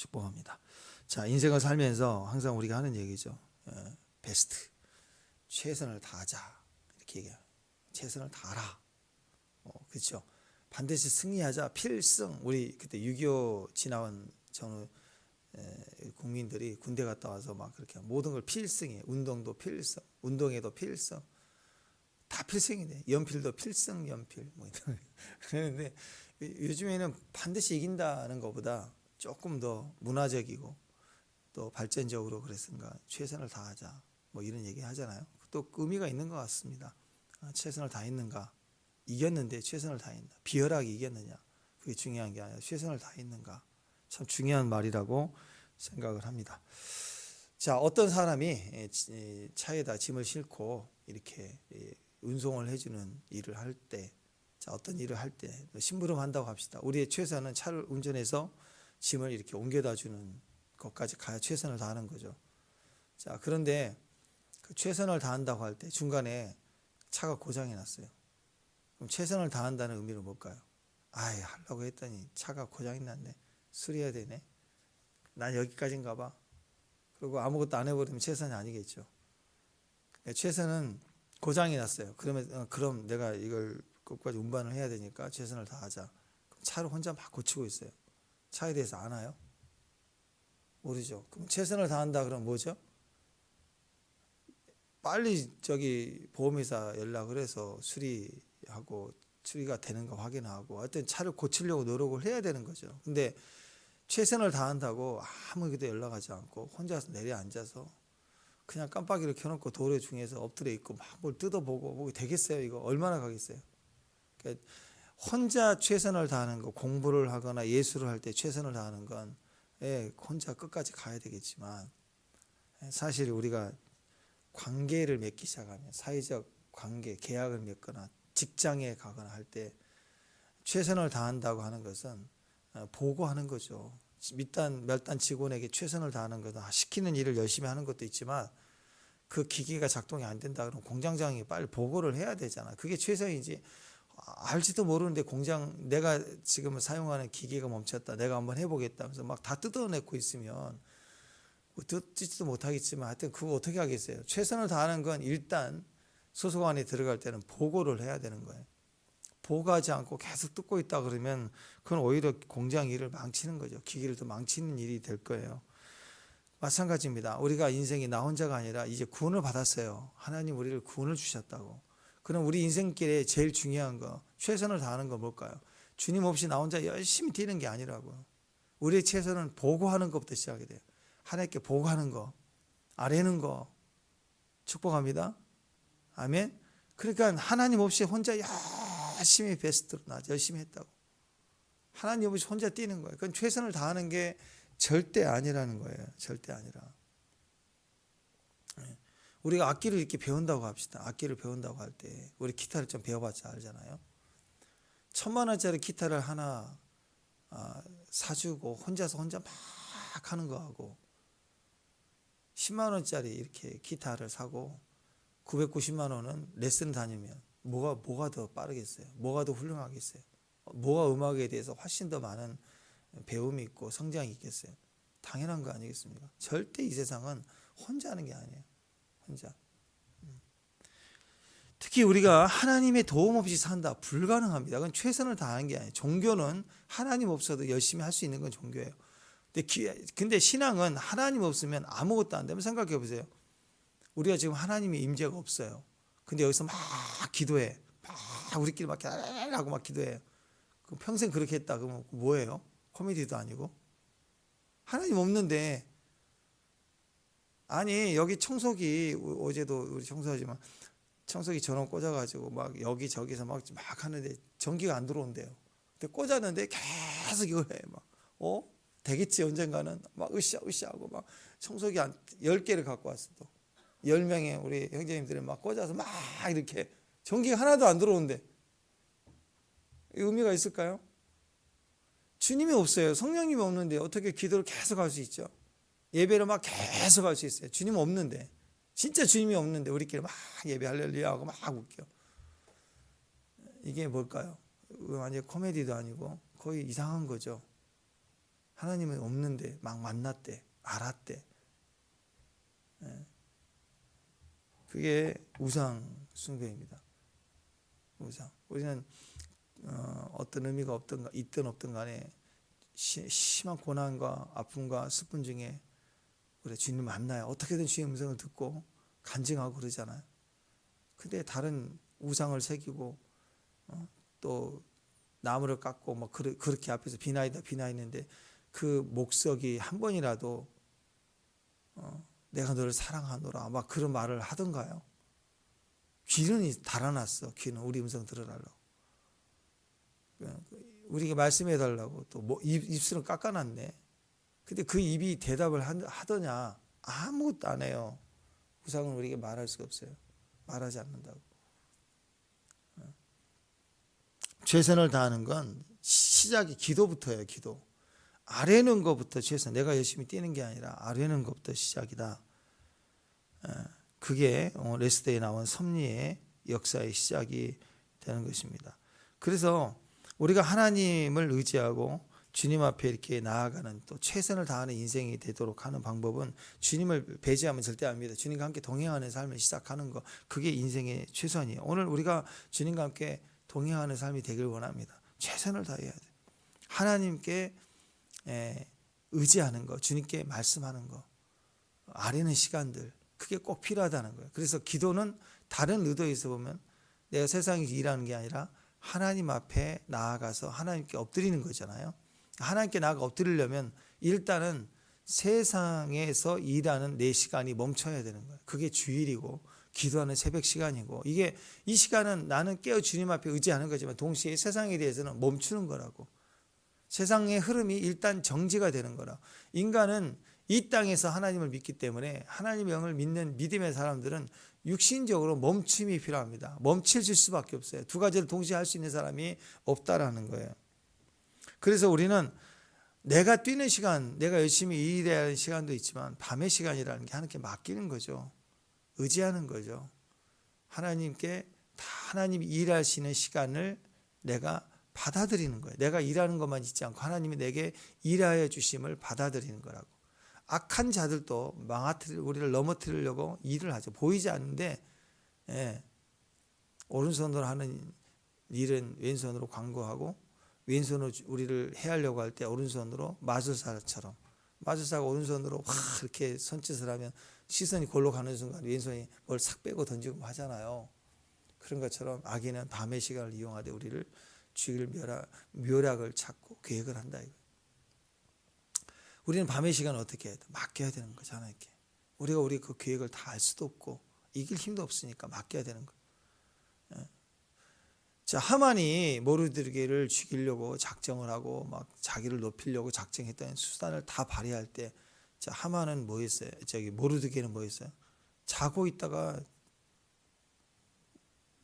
축복합니다. 자, 인생을 살면서 항상 우리가 하는 얘기죠. 베스트, 최선을 다하자 이렇게 얘기해요. 최선을 다하라. 그렇죠. 반드시 승리하자. 필승. 우리 그때 6.25 지나온 전 국민들이 군대 갔다 와서 막 그렇게 모든 걸 필승이에요. 운동도 필승, 운동에도 필승, 다 필승이네. 연필도 필승 연필 뭐 그러는데 요즘에는 반드시 이긴다는 것보다 조금 더 문화적이고 또 발전적으로 그랬으니까 최선을 다하자 뭐 이런 얘기 하잖아요. 또 의미가 있는 것 같습니다. 최선을 다했는가? 이겼는데 최선을 다했나? 비열하게 이겼느냐? 그게 중요한 게 아니라 최선을 다했는가? 참 중요한 말이라고 생각을 합니다. 자, 어떤 사람이 차에다 짐을 싣고 이렇게 운송을 해주는 일을 할 때, 자, 어떤 일을 할 때 심부름 한다고 합시다. 우리의 최선은 차를 운전해서 짐을 이렇게 옮겨다 주는 것까지 가야 최선을 다하는 거죠. 자, 그런데 그 최선을 다한다고 할 때 중간에 차가 고장이 났어요. 그럼 최선을 다한다는 의미는 뭘까요? 아이, 하려고 했더니 차가 고장이 났네. 수리해야 되네. 난 여기까지인가 봐. 그리고 아무것도 안 해버리면 최선이 아니겠죠. 최선은 고장이 났어요. 그럼 내가 이걸 끝까지 운반을 해야 되니까 최선을 다하자. 그럼 차를 혼자 막 고치고 있어요. 차에 대해서 아나요? 모르죠. 그럼 최선을 다한다 그러면 뭐죠? 빨리 보험회사 연락을 해서 수리하고 수리가 되는가 확인하고 하여튼 차를 고치려고 노력을 해야 되는 거죠. 근데 최선을 다한다고 아무에게도 연락하지 않고 혼자서 내려앉아서 그냥 깜빡이를 켜놓고 도로 중에서 엎드려 있고 막 뭘 뜯어보고 뭐 되겠어요? 이거 얼마나 가겠어요? 그러니까 혼자 최선을 다하는 거, 공부를 하거나 예술을 할 때 최선을 다하는 건 혼자 끝까지 가야 되겠지만 사실 우리가 관계를 맺기 시작하면 사회적 관계, 계약을 맺거나 직장에 가거나 할 때 최선을 다한다고 하는 것은 보고하는 거죠. 멸단 직원에게 최선을 다하는 것은 시키는 일을 열심히 하는 것도 있지만 그 기계가 작동이 안 된다 그러면 공장장이 빨리 보고를 해야 되잖아. 그게 최선이지. 알지도 모르는데 내가 지금 사용하는 기계가 멈췄다. 내가 한번 해보겠다 하면서 막 다 뜯어내고 있으면 듣지도 못하겠지만 하여튼 그거 어떻게 하겠어요. 최선을 다하는 건 일단 소속안에 들어갈 때는 보고를 해야 되는 거예요. 보고하지 않고 계속 뜯고 있다 그러면 그건 오히려 공장 일을 망치는 거죠. 기계를 더 망치는 일이 될 거예요. 마찬가지입니다. 우리가 인생이 나 혼자가 아니라 이제 구원을 받았어요. 하나님 우리를 구원을 주셨다고. 그럼 우리 인생길에 제일 중요한 거, 최선을 다하는 거 뭘까요? 주님 없이 나 혼자 열심히 뛰는 게 아니라고요. 우리의 최선은 보고하는 것부터 시작이 돼요. 하나님께 보고하는 거, 아뢰는 거 축복합니다. 아멘. 그러니까 하나님 없이 혼자 열심히 베스트로 열심히 했다고. 하나님 없이 혼자 뛰는 거예요. 그건 최선을 다하는 게 절대 아니라는 거예요. 절대 아니라. 우리가 악기를 이렇게 배운다고 합시다. 악기를 배운다고 할 때 우리 기타를 좀 배워봤자 알잖아요. 1,000,000원짜리 기타를 하나 사주고 혼자 막 하는 거하고 10만원짜리 이렇게 기타를 사고 990만원은 레슨 다니면 뭐가 더 빠르겠어요? 뭐가 더 훌륭하겠어요? 뭐가 음악에 대해서 훨씬 더 많은 배움이 있고 성장이 있겠어요? 당연한 거 아니겠습니까? 절대 이 세상은 혼자 하는 게 아니에요. 혼자. 특히 우리가 하나님의 도움 없이 산다. 불가능합니다. 그건 최선을 다하는 게 아니에요. 종교는 하나님 없어도 열심히 할 수 있는 건 종교예요. 근데 신앙은 하나님 없으면 아무것도 안 되면 생각해 보세요. 우리가 지금 하나님의 임재가 없어요. 근데 여기서 막 기도해. 막 우리끼리 막 하고 막 기도해. 그럼 평생 그렇게 했다. 그러면 뭐예요? 코미디도 아니고. 하나님 없는데. 아니 여기 청소기 어제도 우리 청소하지만 청소기 전원 꽂아가지고 막 여기저기서 막 하는데 전기가 안 들어온대요. 근데 꽂았는데 계속 이걸 해. 막 되겠지 언젠가는 막 으쌰으쌰 하고 막 청소기 10개를 갖고 왔어. 또 10명의 우리 형제님들이 막 꽂아서 막 이렇게 전기가 하나도 안 들어온대. 의미가 있을까요? 주님이 없어요. 성령님이 없는데 어떻게 기도를 계속 할 수 있죠? 예배를 막 계속 할 수 있어요. 주님 없는데. 진짜 주님이 없는데 우리끼리 막 예배 할렐루야 하고 막 웃겨. 이게 뭘까요? 완전 코미디도 아니고 거의 이상한 거죠. 하나님은 없는데 막 만났대, 알았대. 그게 우상 숭배입니다. 우상. 우리는 어떤 의미가 있든 없든 간에 심한 고난과 아픔과 슬픔 중에 우리 주님 만나요. 어떻게든 주의 음성을 듣고 간증하고 그러잖아요. 근데 다른 우상을 새기고 또 나무를 깎고 뭐 그렇게 앞에서 비나이는데 그 목석이 한 번이라도 내가 너를 사랑하노라 막 그런 말을 하던가요? 귀는 달아났어. 귀는 우리 음성 들어달라고. 우리에게 말씀해 달라고 또 입술은 깎아놨네. 근데 그 입이 대답을 하더냐? 아무것도 안 해요. 우상은 우리에게 말할 수가 없어요. 말하지 않는다고. 최선을 다하는 건 시작이 기도부터예요. 기도. 아뢰는 것부터 최선. 내가 열심히 뛰는 게 아니라 아뢰는 것부터 시작이다. 그게 레스더에 나온 섭리의 역사의 시작이 되는 것입니다. 그래서 우리가 하나님을 의지하고 주님 앞에 이렇게 나아가는 또 최선을 다하는 인생이 되도록 하는 방법은 주님을 배제하면 절대 안 됩니다. 주님과 함께 동행하는 삶을 시작하는 거, 그게 인생의 최선이에요. 오늘 우리가 주님과 함께 동행하는 삶이 되길 원합니다. 최선을 다해야 돼요. 하나님께 의지하는 거, 주님께 말씀하는 거, 아뢰는 시간들, 그게 꼭 필요하다는 거예요. 그래서 기도는 다른 의도에서 보면 내가 세상에서 일하는 게 아니라 하나님 앞에 나아가서 하나님께 엎드리는 거잖아요. 하나님께 나아가 엎드리려면 일단은 세상에서 일하는 내 시간이 멈춰야 되는 거예요. 그게 주일이고 기도하는 새벽 시간이고, 이 시간은 나는 깨어 주님 앞에 의지하는 거지만 동시에 세상에 대해서는 멈추는 거라고. 세상의 흐름이 일단 정지가 되는 거라. 인간은 이 땅에서 하나님을 믿기 때문에 하나님의 영을 믿는 믿음의 사람들은 육신적으로 멈춤이 필요합니다. 멈춰질 수밖에 없어요. 두 가지를 동시에 할 수 있는 사람이 없다라는 거예요. 그래서 우리는 내가 뛰는 시간, 내가 열심히 일해야 하는 시간도 있지만 밤의 시간이라는 게 하나님께 맡기는 거죠. 의지하는 거죠. 하나님께 다 하나님이 일하시는 시간을 내가 받아들이는 거예요. 내가 일하는 것만 있지 않고 하나님이 내게 일하여 주심을 받아들이는 거라고. 악한 자들도 우리를 넘어뜨리려고 일을 하죠. 보이지 않는데 오른손으로 하는 일은 왼손으로 광고하고, 왼손으로 우리를 해하려고 할 때 오른손으로 마술사처럼, 마술사가 오른손으로 확 이렇게 손짓을 하면 시선이 골로 가는 순간 왼손이 뭘 싹 빼고 던지고 하잖아요. 그런 것처럼 악인은 밤의 시간을 이용하되 우리를 죽일 묘락을 찾고 계획을 한다. 우리는 밤의 시간을 어떻게 해야 돼? 맡겨야 되는 거잖아요. 이렇게. 우리가 그 계획을 다 알 수도 없고 이길 힘도 없으니까 맡겨야 되는 거예요. 자, 하만이 모르드게를 죽이려고 작정을 하고 막 자기를 높이려고 작정했던 수단을 다 발휘할 때, 자, 하만은 뭐 했어요? 모르드게는 뭐 했어요? 자고 있다가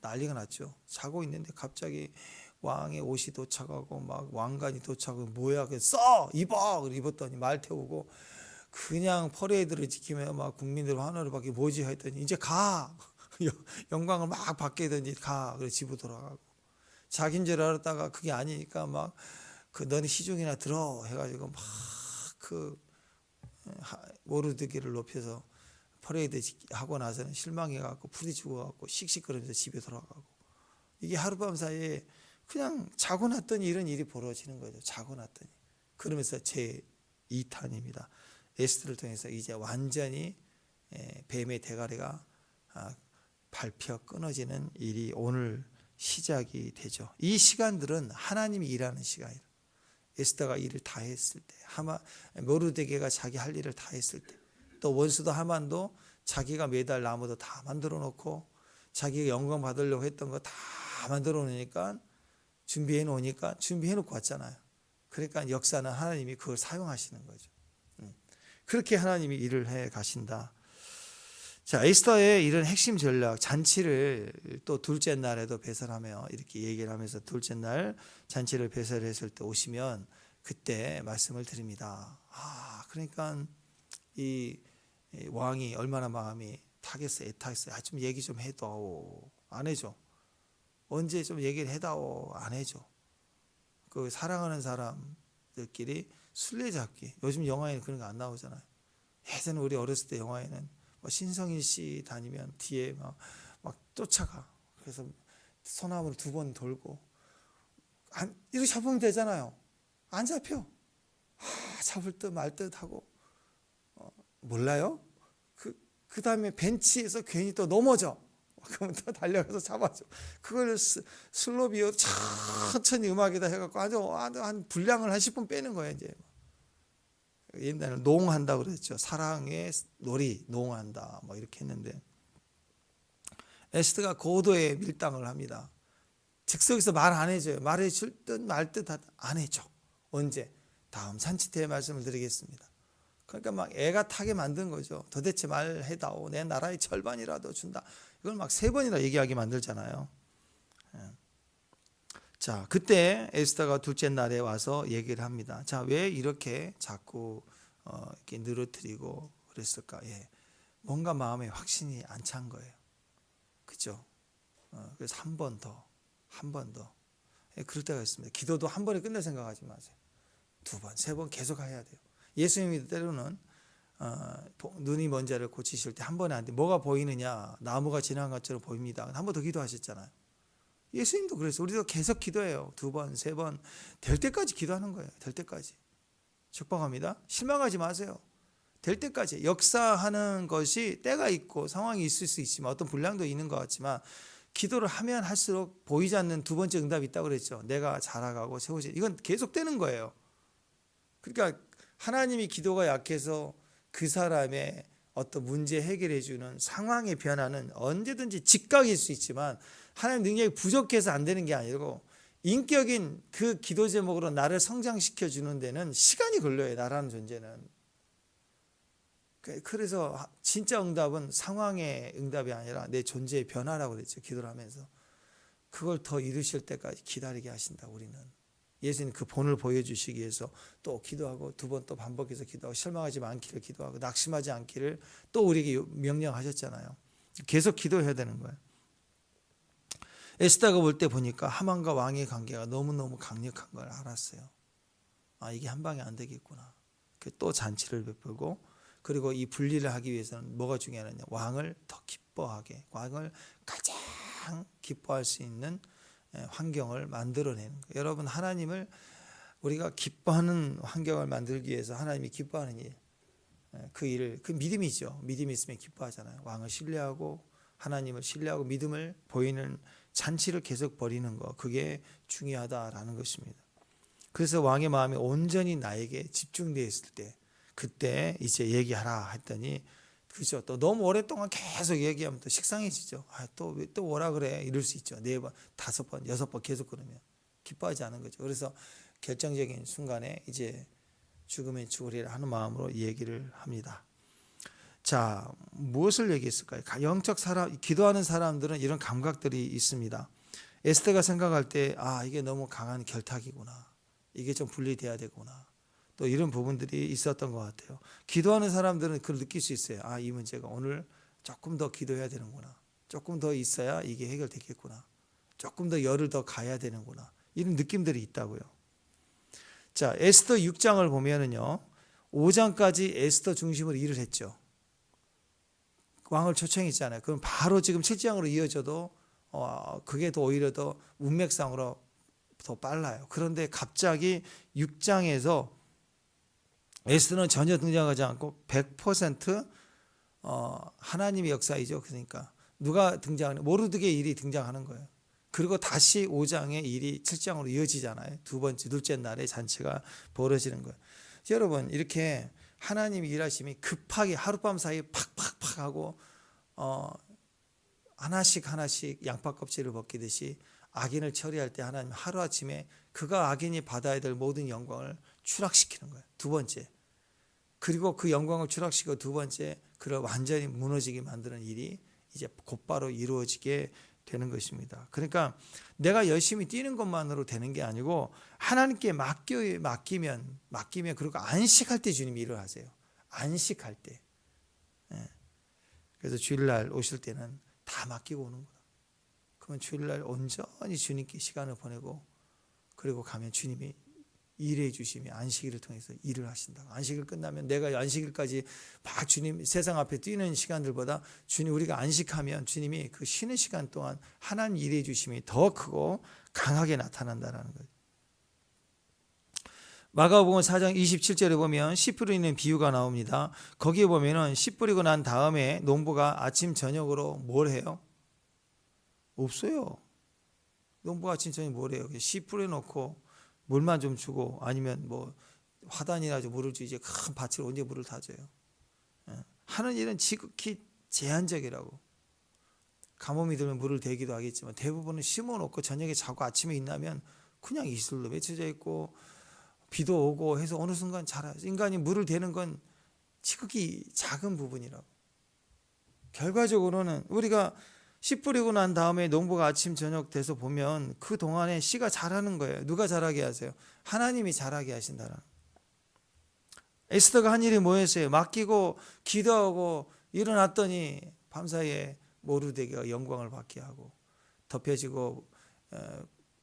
난리가 났죠. 자고 있는데 갑자기 왕의 옷이 도착하고 막 왕관이 도착하고 뭐야 써 입어 입었더니 말 태우고 그냥 퍼레이드를 지키며 막 국민들 환호를 받기 뭐지 했더니 이제 가 영광을 막 받게 되더니 가 그래 집으로 돌아가고, 자기인 줄 알았다가 그게 아니니까 막 너는 시중이나 들어 해가지고 막 모르드게를 높여서 퍼레이드 하고 나서는 실망해갖고 풀이 죽어갖고 씩씩거리면서 집에 돌아가고, 이게 하룻밤 사이에 그냥 자고 났더니 이런 일이 벌어지는 거죠. 자고 났더니. 그러면서 제 2탄입니다. 에스더를 통해서 이제 완전히 뱀의 대가리가 밟혀 끊어지는 일이 오늘 시작이 되죠. 이 시간들은 하나님이 일하는 시간이에요. 에스더가 일을 다 했을 때, 모르드게가 자기 할 일을 다 했을 때, 또 원수도 하만도 자기가 매달 나무도 다 만들어 놓고 자기가 영광 받으려고 했던 거 다 만들어 놓으니까 준비해 놓고 왔잖아요. 그러니까 역사는 하나님이 그걸 사용하시는 거죠. 그렇게 하나님이 일을 해 가신다. 자, 에스더의 이런 핵심 전략, 잔치를 또 둘째 날에도 배설하며 이렇게 얘기를 하면서 둘째 날 잔치를 배설했을 때 오시면 그때 말씀을 드립니다. 그러니까 이 왕이 얼마나 마음이 타겠어요, 애타겠어요. 좀 얘기 좀 해도 안 해줘. 언제 좀 얘기를 해다오 안 해줘. 그 사랑하는 사람들끼리 술래잡기. 요즘 영화에는 그런 거 안 나오잖아요. 예전에 우리 어렸을 때 영화에는 뭐 신성일 씨 다니면 뒤에 막 쫓아가. 그래서 소나무를 2번 돌고 이렇게 잡으면 되잖아요. 안 잡혀. 잡을 듯 말 듯 하고 몰라요? 그 다음에 벤치에서 괜히 또 넘어져. 그러면 또 달려가서 잡아줘. 그걸 슬로비어 천천히 음악에다 해갖고 아주 한 분량을 한 10분 빼는 거예요. 이제 옛날에 농한다 그랬죠. 사랑의 놀이 농한다 뭐 이렇게 했는데 에스더가 고도의 밀당을 합니다. 즉석에서 말 안 해줘요. 말해줄 듯 말 듯 안 해줘. 언제? 다음 산치 때 말씀을 드리겠습니다. 그러니까 막 애가 타게 만든 거죠. 도대체 말해다오. 내 나라의 절반이라도 준다. 이걸 막 3번이나 얘기하게 만들잖아요. 자, 그때 에스더가 둘째 날에 와서 얘기를 합니다. 자, 왜 이렇게 자꾸 이렇게 늘어뜨리고 그랬을까? 예, 뭔가 마음에 확신이 안 찬 거예요. 그죠? 그래서 한 번 더. 예, 그럴 때가 있습니다. 기도도 한 번에 끝낼 생각하지 마세요. 2번, 3번 계속 해야 돼요. 예수님이 때로는 눈이 먼 자를 고치실 때 한 번에 안 돼. 뭐가 보이느냐? 나무가 지나간 것처럼 보입니다. 한 번 더 기도하셨잖아요. 예수님도 그랬어요. 우리도 계속 기도해요. 2번, 3번 될 때까지 기도하는 거예요. 될 때까지. 축복합니다. 실망하지 마세요. 될 때까지. 역사하는 것이 때가 있고 상황이 있을 수 있지만 어떤 분량도 있는 것 같지만 기도를 하면 할수록 보이지 않는 2번째 응답이 있다고 그랬죠. 내가 자라가고 세워지. 이건 계속되는 거예요. 그러니까 하나님이 기도가 약해서 그 사람의 어떤 문제 해결해 주는 상황의 변화는 언제든지 즉각일 수 있지만 하나님 능력이 부족해서 안 되는 게 아니고 인격인 그 기도 제목으로 나를 성장시켜 주는 데는 시간이 걸려요. 나라는 존재는. 그래서 진짜 응답은 상황의 응답이 아니라 내 존재의 변화라고 그랬죠. 기도를 하면서. 그걸 더 이루실 때까지 기다리게 하신다. 우리는. 예수님 그 본을 보여주시기 위해서 또 기도하고 2번 또 반복해서 기도하고 실망하지 않기를 기도하고 낙심하지 않기를 또 우리에게 명령하셨잖아요. 계속 기도해야 되는 거예요. 에스더가 볼 때 보니까 하만과 왕의 관계가 너무너무 강력한 걸 알았어요. 아, 이게 한 방에 안 되겠구나. 또 잔치를 베풀고 그리고 이 분리를 하기 위해서는 뭐가 중요하느냐. 왕을 더 기뻐하게, 왕을 가장 기뻐할 수 있는 환경을 만들어내는 거예요. 여러분, 하나님을 우리가 기뻐하는 환경을 만들기 위해서 하나님이 기뻐하는 일, 그 일을, 그 믿음이죠. 믿음이 있으면 기뻐하잖아요. 왕을 신뢰하고 하나님을 신뢰하고 믿음을 보이는 잔치를 계속 벌이는 거, 그게 중요하다라는 것입니다. 그래서 왕의 마음이 온전히 나에게 집중되어 있을 때 그때 이제 얘기하라 했더니 그죠. 또 너무 오랫동안 계속 얘기하면 또 식상해지죠. 또 뭐라 그래 이럴 수 있죠. 4번, 5번, 6번 계속 그러면 기뻐하지 않은 거죠. 그래서 결정적인 순간에 이제 죽으면 죽으리라 하는 마음으로 얘기를 합니다. 자, 무엇을 얘기했을까요? 영적 사람, 기도하는 사람들은 이런 감각들이 있습니다. 에스더가 생각할 때 이게 너무 강한 결탁이구나. 이게 좀 분리돼야 되구나. 또 이런 부분들이 있었던 것 같아요. 기도하는 사람들은 그걸 느낄 수 있어요. 이 문제가 오늘 조금 더 기도해야 되는구나. 조금 더 있어야 이게 해결되겠구나. 조금 더 열을 더 가야 되는구나. 이런 느낌들이 있다고요. 자, 에스더 6장을 보면은요. 5장까지 에스더 중심으로 일을 했죠. 왕을 초청했잖아요. 그럼 바로 지금 7장으로 이어져도 그게 더 오히려 더 문맥상으로 더 빨라요. 그런데 갑자기 6장에서 에스더는 전혀 등장하지 않고 100% 하나님의 역사이죠. 그러니까 누가 등장하는 모르드게의 일이 등장하는 거예요. 그리고 다시 5장의 일이 7장으로 이어지잖아요. 둘째 날에 잔치가 벌어지는 거예요. 여러분, 이렇게 하나님이 일하심이 급하게 하룻밤 사이에 팍팍팍 하고 하나씩 양파 껍질을 벗기듯이 악인을 처리할 때 하나님 하루아침에 그가 악인이 받아야 될 모든 영광을 추락시키는 거예요. 2번째. 그리고 그 영광을 추락시키고 2번째, 그를 완전히 무너지게 만드는 일이 이제 곧바로 이루어지게 되는 것입니다. 그러니까 내가 열심히 뛰는 것만으로 되는 게 아니고 하나님께 맡기면 그리고 안식할 때 주님이 일을 하세요. 안식할 때. 그래서 주일날 오실 때는 다 맡기고 오는 거다. 그러면 주일날 온전히 주님께 시간을 보내고 그리고 가면 주님이 일해 주심이 안식일을 통해서 일을 하신다. 안식일 끝나면 내가 안식일까지 막 주님 세상 앞에 뛰는 시간들보다 주님 우리가 안식하면 주님이 그 쉬는 시간 동안 하나님 일해 주심이 더 크고 강하게 나타난다라는 거예요. 마가복음 4장 27절에 보면 씨 뿌리는 비유가 나옵니다. 거기에 보면은 씨 뿌리고 난 다음에 농부가 아침 저녁으로 뭘 해요? 없어요. 농부가 아침 저녁 뭘 해요? 씨 뿌려놓고 물만 좀 주고 아니면 뭐 화단이나 좀 물을 주지 큰 밭을 언제 물을 다 줘요. 하는 일은 지극히 제한적이라고. 가뭄이 들면 물을 대기도 하겠지만 대부분은 심어놓고 저녁에 자고 아침에 일어나면 그냥 이슬로 맺혀져 있고 비도 오고 해서 어느 순간 자라요. 인간이 물을 대는 건 지극히 작은 부분이라고. 결과적으로는 우리가 씨 뿌리고 난 다음에 농부가 아침 저녁 돼서 보면 그 동안에 씨가 자라는 거예요. 누가 자라게 하세요? 하나님이 자라게 하신다는. 에스더가 한 일이 뭐였어요? 맡기고 기도하고 일어났더니 밤사이에 모르드게가 영광을 받게 하고 덮여지고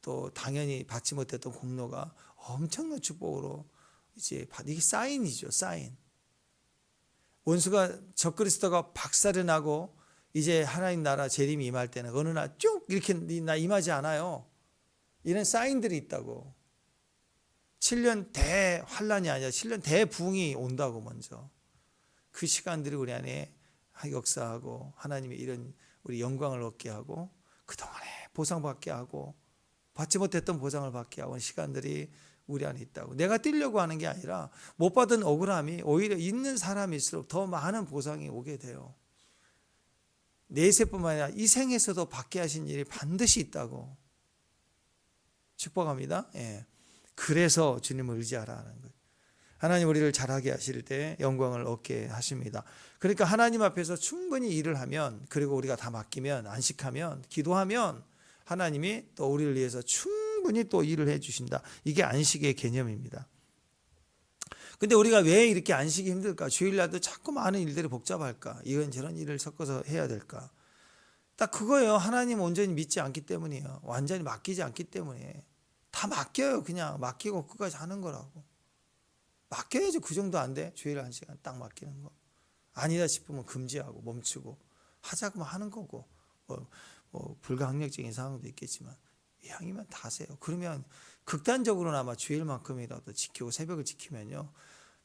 또 당연히 받지 못했던 공로가 엄청난 축복으로 이제 이게 사인이죠. 사인. 원수가 적그리스도가 박살이 나고 이제 하나님 나라 재림이 임할 때는 어느 날 쭉 이렇게 임하지 않아요. 이런 사인들이 있다고. 7년 대환란이 아니라 7년 대부흥이 온다고. 먼저 그 시간들이 우리 안에 역사하고 하나님의 이런 우리 영광을 얻게 하고 그동안에 보상받게 하고 받지 못했던 보상을 받게 하고 시간들이 우리 안에 있다고. 내가 뛰려고 하는 게 아니라 못 받은 억울함이 오히려 있는 사람일수록 더 많은 보상이 오게 돼요. 내세뿐만 아니라 이 생에서도 받게 하신 일이 반드시 있다고. 축복합니다. 예. 그래서 주님을 의지하라는 거예요. 하나님 우리를 잘하게 하실 때 영광을 얻게 하십니다. 그러니까 하나님 앞에서 충분히 일을 하면, 그리고 우리가 다 맡기면, 안식하면, 기도하면 하나님이 또 우리를 위해서 충분히 또 일을 해 주신다. 이게 안식의 개념입니다. 근데 우리가 왜 이렇게 안식이 힘들까? 주일날도 자꾸 많은 일들이 복잡할까? 이런저런 일을 섞어서 해야 될까? 딱 그거예요. 하나님 온전히 믿지 않기 때문이에요. 완전히 맡기지 않기 때문에. 다 맡겨요. 그냥 맡기고 끝까지 하는 거라고. 맡겨야지. 그 정도 안 돼? 주일 1시간 딱 맡기는 거. 아니다 싶으면 금지하고 멈추고 하자고 하는 거고. 뭐 불가항력적인 상황도 있겠지만 이왕이면 다 하세요. 그러면 극단적으로나마 주일만큼이라도 지키고 새벽을 지키면요,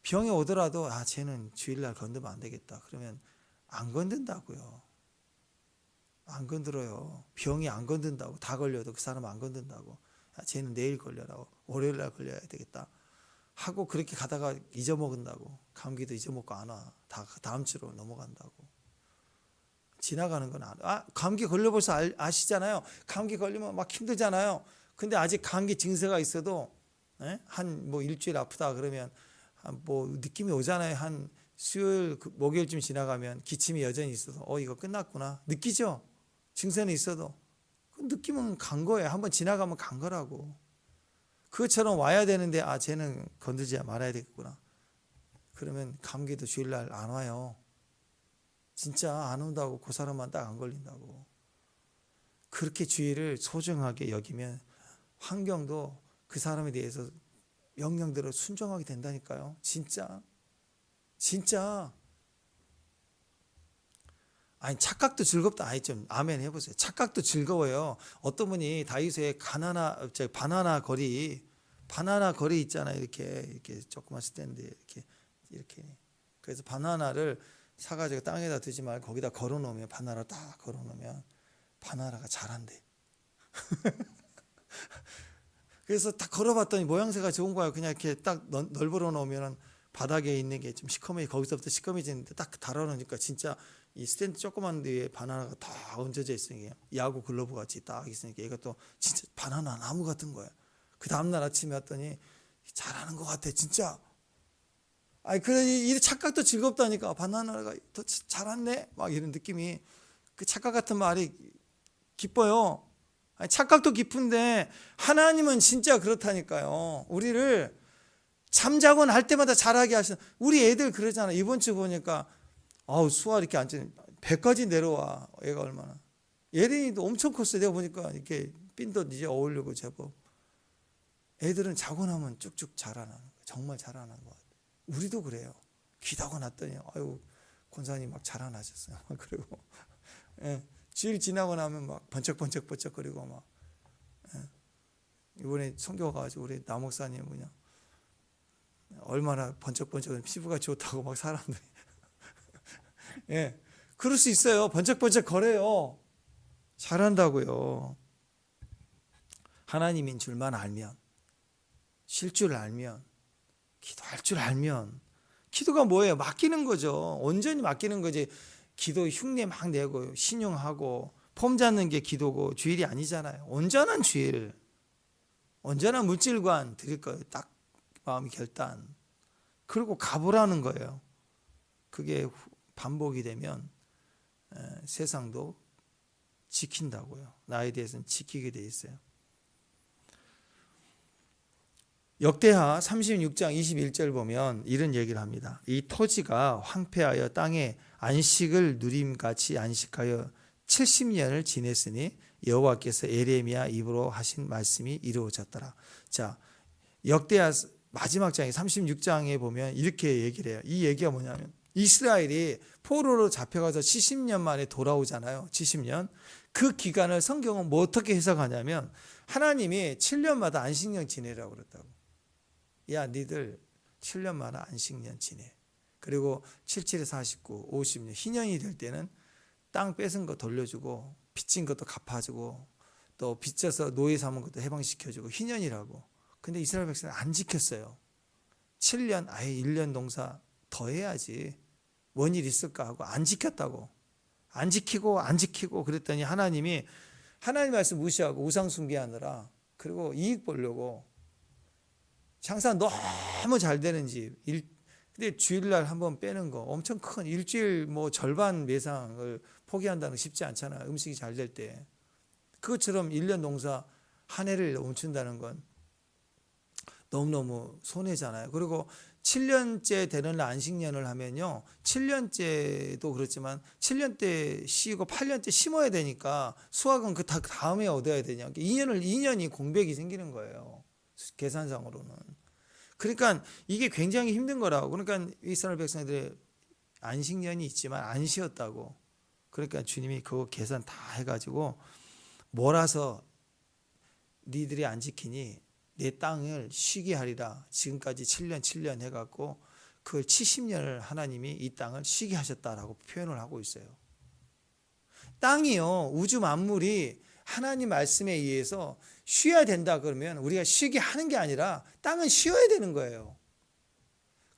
병이 오더라도 쟤는 주일날 건드면 안 되겠다. 그러면 안 건든다고요. 안 건드려요. 병이 안 건든다고. 다 걸려도 그 사람 안 건든다고. 쟤는 내일 걸려라고. 월요일날 걸려야 되겠다 하고 그렇게 가다가 잊어먹은다고. 감기도 잊어먹고 안 와. 다음 주로 넘어간다고. 지나가는 건 안 와. 감기 걸려버려서 아시잖아요. 감기 걸리면 막 힘들잖아요. 근데 아직 감기 증세가 있어도 한 뭐 일주일 아프다 그러면 뭐 느낌이 오잖아요. 한 수요일 목요일쯤 지나가면 기침이 여전히 있어서 이거 끝났구나 느끼죠. 증세는 있어도 그 느낌은 간 거예요. 한번 지나가면 간 거라고. 그것처럼 와야 되는데 쟤는 건들지 말아야 되겠구나. 그러면 감기도 주일날 안 와요. 진짜 안 온다고. 그 사람만 딱 안 걸린다고. 그렇게 주의를 소중하게 여기면 환경도 그 사람에 대해서 명령대로 순종하게 된다니까요. 진짜. 아니 착각도 즐겁다. 좀 아멘 해보세요. 착각도 즐거워요. 어떤 분이 다이소에 바나나 거리 있잖아요. 이렇게 조그만 스탠드 이렇게. 그래서 바나나를 사가지고 땅에다 두지 말고 거기다 걸어놓으면, 바나나 딱 걸어놓으면 바나나가 자란대. 그래서 딱 걸어봤더니 모양새가 좋은 거야. 그냥 이렇게 딱 널브러 놓으면 바닥에 있는 게 좀 시커매지, 거기서부터 시커매지는데 딱 달아놓으니까 진짜 이 스탠드 조그만 데에 바나나가 다 얹어져 있으니까 야구 글러브 같이 딱 있으니까 얘가 또 진짜 바나나 나무 같은 거야. 그 다음날 아침에 왔더니 잘하는 것 같아 진짜. 그러니 이 착각도 즐겁다니까. 바나나가 더 자랐네 막 이런 느낌이. 그 착각 같은 말이 기뻐요. 착각도 기쁜데 하나님은 진짜 그렇다니까요. 우리를 잠자고 날 때마다 자라게 하시는. 우리 애들 그러잖아. 이번 주 보니까 수아 이렇게 앉으니 배까지 내려와. 애가 얼마나. 예린이도 엄청 컸어. 내가 보니까 이렇게 핀도 이제 어울리고 제법. 애들은 자고 나면 쭉쭉 자라나는 거예요. 정말 자라나는 것 같아요. 우리도 그래요. 기도하고 났더니 아유 권사님 막 자라나셨어요. 그리고 예, 주일 지나고 나면 막 번쩍번쩍거리고 막 예, 이번에 선교 가가지고 우리 남목사님 그냥 얼마나 번쩍번쩍 피부가 좋다고 막 사람들이 예, 그럴 수 있어요. 번쩍번쩍 거려요. 잘한다고요. 하나님인 줄만 알면, 쉴 줄 알면, 기도할 줄 알면, 기도가 뭐예요? 맡기는 거죠. 온전히 맡기는 거지. 기도 흉내 막 내고 신용하고 폼 잡는 게 기도고 주일이 아니잖아요. 온전한 주일, 온전한 물질관 드릴 거예요. 딱 마음의 결단. 그리고 가보라는 거예요. 그게 반복이 되면 세상도 지킨다고요. 나에 대해서는 지키게 돼 있어요. 역대하 36장 21절 보면 이런 얘기를 합니다. 이 토지가 황폐하여 땅에 안식을 누림같이 안식하여 70년을 지냈으니 여호와께서 에레미야 입으로 하신 말씀이 이루어졌더라. 자, 역대하 마지막 장에 36장에 보면 이렇게 얘기를 해요. 이 얘기가 뭐냐면 이스라엘이 포로로 잡혀가서 70년 만에 돌아오잖아요. 70년. 그 기간을 성경은 뭐 어떻게 해석하냐면 하나님이 7년마다 안식년 지내라고 그랬다고. 야, 니들 7년마다 안식년 지내. 그리고 77에 49, 50년 희년이 될 때는 땅 뺏은 거 돌려주고 빚진 것도 갚아주고 또 빚져서 노예 삼은 것도 해방시켜주고 희년이라고. 근데 이스라엘 백성은 안 지켰어요. 7년 아예 1년 농사 더 해야지. 뭔 일 있을까 하고 안 지켰다고. 안 지키고 그랬더니 하나님이 하나님 말씀 무시하고 우상 숭배하느라 그리고 이익 보려고 장사 너무 잘 되는 집. 근데 주일날 한번 빼는 거 엄청 큰 일주일 뭐 절반 매상을 포기한다는 거 쉽지 않잖아요. 음식이 잘 될 때. 그것처럼 1년 농사 한 해를 멈춘다는 건 너무너무 손해잖아요. 그리고 7년째 되는 안식년을 하면요. 7년째도 그렇지만 7년째 쉬고 8년째 심어야 되니까 수확은 그 다음에 얻어야 되냐. 2년이 공백이 생기는 거예요. 계산상으로는. 그러니까 이게 굉장히 힘든 거라고. 그러니까 이스라엘 백성들의 안식년이 있지만 안 쉬었다고. 그러니까 주님이 그거 계산 다 해가지고 몰아서 니들이 안 지키니 내 땅을 쉬게 하리라. 지금까지 7년 해갖고 그걸 70년을 하나님이 이 땅을 쉬게 하셨다라고 표현을 하고 있어요. 땅이요, 우주 만물이 하나님 말씀에 의해서 쉬어야 된다 그러면 우리가 쉬게 하는 게 아니라 땅은 쉬어야 되는 거예요.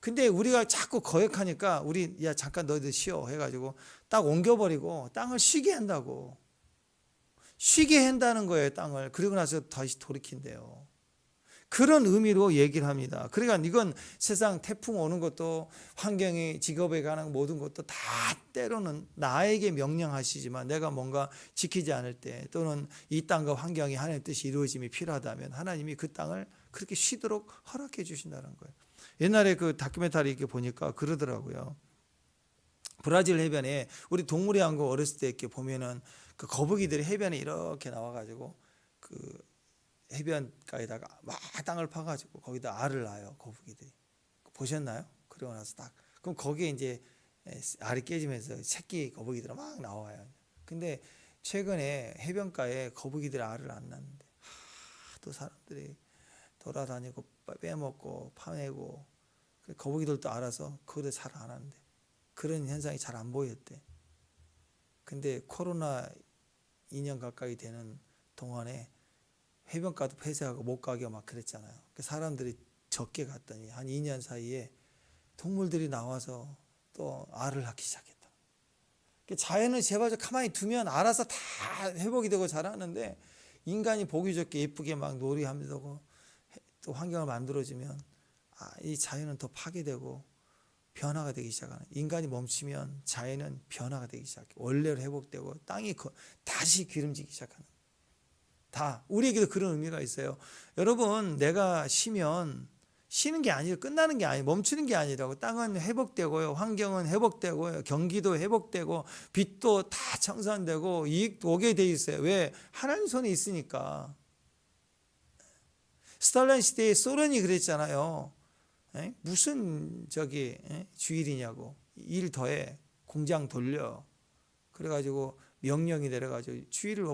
근데 우리가 자꾸 거역하니까 우리 야 잠깐 너희들 쉬어 해가지고 딱 옮겨버리고 땅을 쉬게 한다고. 쉬게 한다는 거예요, 땅을. 그리고 나서 다시 돌이킨대요. 그런 의미로 얘기를 합니다. 그러니까 이건 세상 태풍 오는 것도 환경이 직업에 관한 모든 것도 다 때로는 나에게 명령하시지만 내가 뭔가 지키지 않을 때 또는 이 땅과 환경이 하나님의 뜻이 이루어짐이 필요하다면 하나님이 그 땅을 그렇게 쉬도록 허락해 주신다는 거예요. 옛날에 그 다큐멘터리 이렇게 보니까 그러더라고요. 브라질 해변에 우리 동물의 왕국 어렸을 때 이렇게 보면은 그 거북이들이 해변에 이렇게 나와가지고 그 해변가에다가 막 땅을 파가지고 거기다 알을 낳아요. 거북이들이. 보셨나요? 그러고 나서 딱 그럼 거기에 이제 알이 깨지면서 새끼 거북이들이 막 나와요. 근데 최근에 해변가에 거북이들이 알을 안 낳는데 또 사람들이 돌아다니고 빼먹고 파내고 거북이들도 알아서 그거를 잘 안 하는데 그런 현상이 잘 안 보였대. 근데 코로나 2년 가까이 되는 동안에 해변가도 폐쇄하고 못 가게 막 그랬잖아요. 사람들이 적게 갔더니 한 2년 사이에 동물들이 나와서 또 알을 낳기 시작했다. 자연을 제발 가만히 두면 알아서 다 회복이 되고 자라는데 인간이 보기 좋게 예쁘게 막 놀이하면서 또 환경을 만들어주면 이 자연은 더 파괴되고 변화가 되기 시작하는. 인간이 멈추면 자연은 변화가 되기 시작해. 원래로 회복되고 땅이 다시 기름지기 시작하는. 다 우리에게도 그런 의미가 있어요. 여러분, 내가 쉬면 쉬는 게 아니라 끝나는 게 아니에요. 멈추는 게 아니라고. 땅은 회복되고요, 환경은 회복되고요, 경기도 회복되고 빚도 다 청산되고 이익도 오게 돼 있어요. 왜? 하나님 손에 있으니까. 스탈린 시대에 소련이 그랬잖아요. 무슨 주일이냐고, 일 더해, 공장 돌려, 그래가지고 명령이 내려가지고 일주일을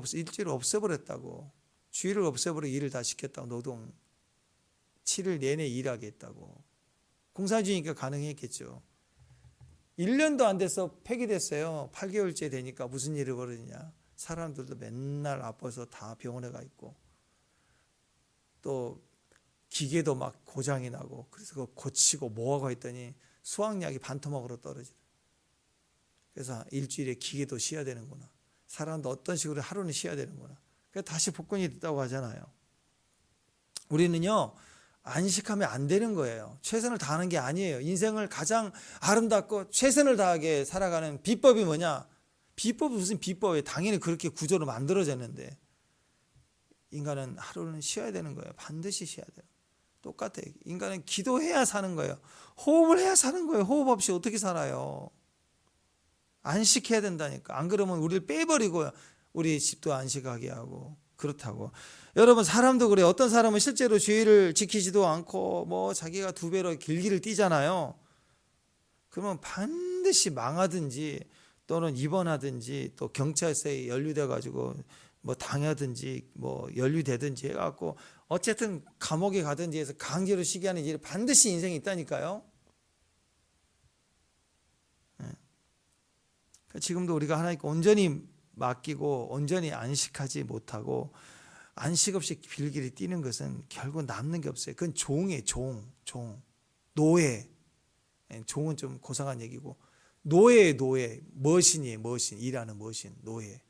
없애버렸다고. 주일을 없애버려 일을 다 시켰다고. 노동 7일 내내 일하게 했다고. 공산주의니까 가능했겠죠. 1년도 안 돼서 폐기됐어요. 8개월째 되니까 무슨 일이 벌어지냐. 사람들도 맨날 아파서 다 병원에 가 있고, 또 기계도 막 고장이 나고, 그래서 그거 고치고 뭐하고 했더니 수확량이 반토막으로 떨어지더라. 그래서 일주일에 기계도 쉬어야 되는구나. 사람도 어떤 식으로 하루는 쉬어야 되는구나. 그래서 다시 복권이 됐다고 하잖아요. 우리는요, 안식하면 안 되는 거예요. 최선을 다하는 게 아니에요. 인생을 가장 아름답고 최선을 다하게 살아가는 비법이 뭐냐? 비법이 무슨 비법이에요? 당연히 그렇게 구조로 만들어졌는데, 인간은 하루는 쉬어야 되는 거예요. 반드시 쉬어야 돼요. 똑같아요. 인간은 기도해야 사는 거예요. 호흡을 해야 사는 거예요. 호흡 없이 어떻게 살아요? 안식해야 된다니까. 안 그러면 우리를 빼버리고 우리 집도 안식하게 하고 그렇다고. 여러분, 사람도 그래요. 어떤 사람은 실제로 주의를 지키지도 않고 뭐 자기가 2배로 길기를 뛰잖아요. 그러면 반드시 망하든지 또는 입원하든지 또 경찰서에 연루돼 가지고 뭐 당하든지 뭐 연루되든지 해갖고 어쨌든 감옥에 가든지 해서 강제로 쉬게 하는 일이 반드시 인생에 있다니까요. 지금도 우리가 하나님께 온전히 맡기고 온전히 안식하지 못하고 안식 없이 길길이 뛰는 것은 결국 남는 게 없어요. 그건 종이에요. 종, 노예. 종은 좀 고상한 얘기고, 노예예요. 노예. 머신이에요. 머신. 일하는 머신. 노예.